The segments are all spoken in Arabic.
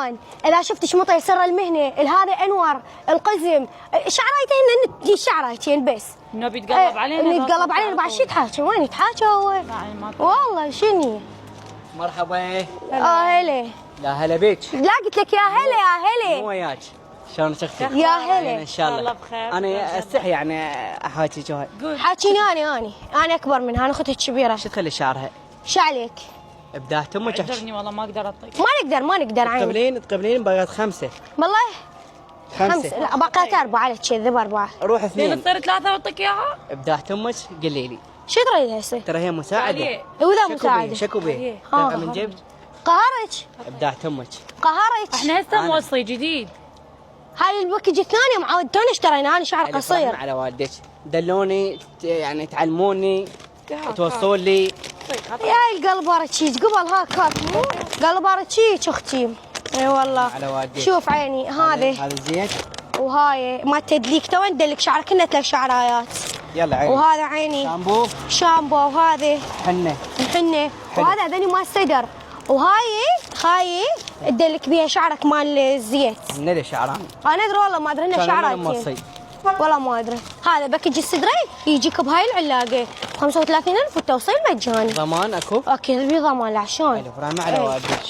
الالوان، اذا شفت شمطه يسر المهنه، هذا انور، القزم، شعرايتين دي شعرايتين بس. انه بيتقلب علينا، يتقلب علينا بعد شو يتحاكى؟ وين يتحاكى هو؟ والله شني. مرحبا. هلا. لا هلا بيك. لا قلت لك يا هلا يا هلا. مو وياك. شلونك اختي؟ يا هلا. ان شاء الله بخير. انا استحي يعني احاكي جوهر. حاكيني انا اكبر منها، انا اختها الكبيره. شو تخلي شعرها؟ شو عليك؟ ابداع تمك. قدرني والله ما اقدر اطيق. ما نقدر عيني. تقبلين بقت 5. والله 5. لا بقيت 4 على كذب 4. روح زين 2. تصير 3 واعطيك اياها. ابداع تمك قولي لي. شو تريد هسه؟ ترى هي مساعده. وذا مساعده. شكو بيه. ها. من جيب. قهرك ابداع تمك. قهرك. احنا هسه موصي جديد. هاي الباكج الثانيه معودتوني اشترينا، انا شعر ألف قصير. رحمة على والديك. دلوني يعني تعلموني توصلون لي. يا هاي القلبارة شيك قبل هاك قلبارة شيك اختي. اي والله. على والديك. شوف عيني هذا زين. وهاي ما تدليك تو ندلك شعرك كنا 3 شعرايات. يلا عيني. وهذا عيني شامبو وهذه حنه. حنه وهذا هذني مال صدر. وهاي تدلك بيها شعرك مال الزيت. ندى شعران. انا ادري والله ما ادري انه شعراتين. والله ما ادري. هذا باكج الصدري يجيك بهاي العلاقه 35,000 والتوصيل مجاني. ضمان اكو؟ اكيد بضمان لا شلون؟ الف رحمة على والديك.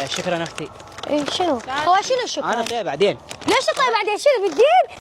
شكرا اختي. اي شنو؟ هو شنو الشكر؟ انا طيب بعدين. ليش طيب بعدين شنو بالدين؟